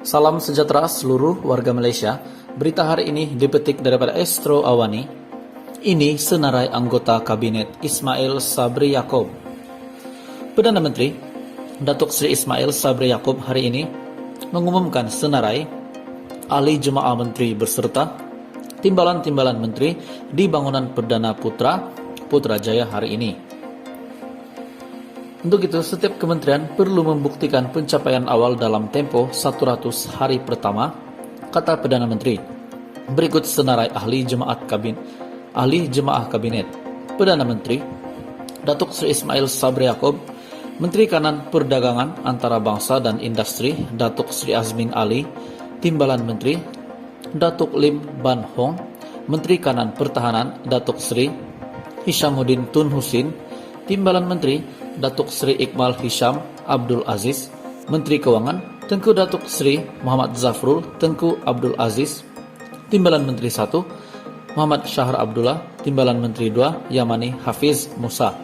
Salam sejahtera seluruh warga Malaysia. Berita hari ini dipetik daripada Astro Awani. Ini senarai anggota Kabinet Ismail Sabri Yaakob. Perdana Menteri Datuk Seri Ismail Sabri Yaakob hari ini mengumumkan senarai ahli jemaah menteri berserta timbalan-timbalan menteri di bangunan Perdana Putrajaya hari ini. Untuk itu, setiap kementerian perlu membuktikan pencapaian awal dalam tempo 100 hari pertama, kata Perdana Menteri. Berikut senarai ahli jemaah kabinet. Perdana Menteri Datuk Seri Ismail Sabri Yaakob, Menteri Kanan Perdagangan Antarabangsa dan Industri Datuk Seri Azmin Ali, Timbalan Menteri Datuk Lim Ban Hong, Menteri Kanan Pertahanan Datuk Seri Hishamuddin Tun Husin, Timbalan Menteri Datuk Seri Iqbal Hisham Abdul Aziz, Menteri Keuangan Tengku Datuk Seri Muhammad Zafrul Tengku Abdul Aziz, Timbalan Menteri 1 Muhammad Syahr Abdullah, Timbalan Menteri 2 Yamani Hafiz Musa.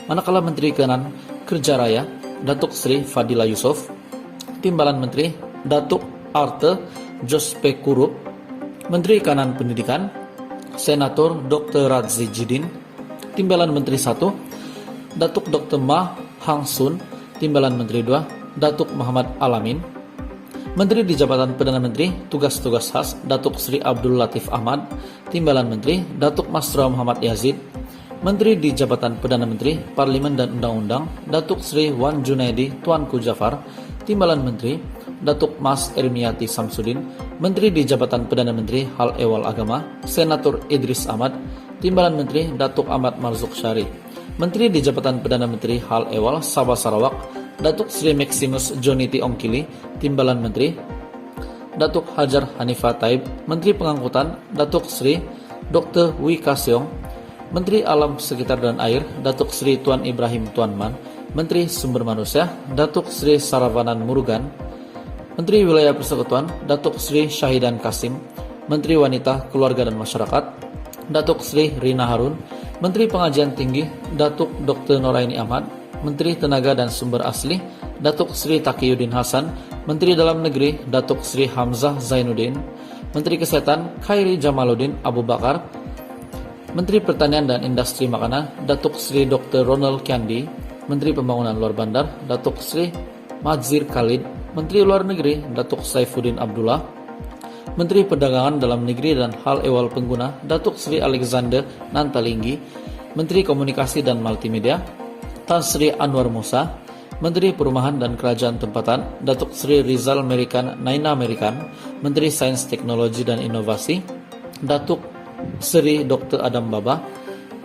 Manakala Menteri Kanan Kerja Raya Datuk Seri Fadila Yusof, Timbalan Menteri Datuk Arte Jospe Kurup, Menteri Kanan Pendidikan Senator Dr. Radzi Jidin, Timbalan Menteri 1 Datuk Dr. Ma Hang Sun, Timbalan Menteri 2 Datuk Muhammad Alamin, Menteri di Jabatan Perdana Menteri Tugas-Tugas Khas Datuk Seri Abdul Latif Ahmad, Timbalan Menteri Datuk Masra Muhammad Yazid, Menteri di Jabatan Perdana Menteri Parlimen dan Undang-Undang Datuk Seri Wan Junaidi Tuanku Jafar, Timbalan Menteri Datuk Mas Ermiati Samsudin, Menteri di Jabatan Perdana Menteri Hal Ehwal Agama Senator Idris Ahmad, Timbalan Menteri Datuk Ahmad Marzuk Syari, Menteri di Jabatan Perdana Menteri Hal Ehwal Sabah Sarawak Datuk Seri Maximus Jonity Ongkili, Timbalan Menteri Datuk Hajar Hanifah Taib, Menteri Pengangkutan Datuk Seri Dr. Wi Kasyong, Menteri Alam Sekitar dan Air Datuk Seri Tuan Ibrahim Tuanman, Menteri Sumber Manusia Datuk Seri Saravanan Murugan, Menteri Wilayah Persekutuan Datuk Seri Syahidan Kasim, Menteri Wanita, Keluarga dan Masyarakat Datuk Seri Rina Harun, Menteri Pengajian Tinggi Datuk Dr. Noraini Ahmad, Menteri Tenaga dan Sumber Asli Datuk Seri Taqiyuddin Hasan, Menteri Dalam Negeri Datuk Seri Hamzah Zainuddin, Menteri Kesehatan Khairi Jamaluddin Abu Bakar, Menteri Pertanian dan Industri Makanan Datuk Seri Dr. Ronald Kyandi, Menteri Pembangunan Luar Bandar Datuk Seri Madzir Khalid, Menteri Luar Negeri Datuk Saifuddin Abdullah, Menteri Perdagangan Dalam Negeri dan Hal Ehwal Pengguna Datuk Seri Alexander Nantalinggi, Menteri Komunikasi dan Multimedia Tan Sri Anwar Musa, Menteri Perumahan dan Kerajaan Tempatan Datuk Seri Rizal Merikan Naina Merikan, Menteri Sains Teknologi dan Inovasi Datuk Seri Dr. Adam Baba,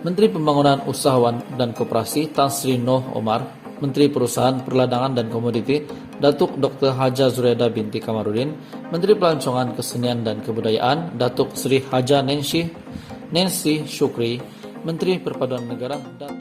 Menteri Pembangunan Usahawan dan Koperasi Tan Sri Noh Omar, Menteri Perusahaan Perladangan dan Komoditi Datuk Dr. Haja Zureda binti Kamarudin, Menteri Pelancongan Kesenian dan Kebudayaan Datuk Seri Haja Nancy Syukri, Menteri Perpaduan Negara dan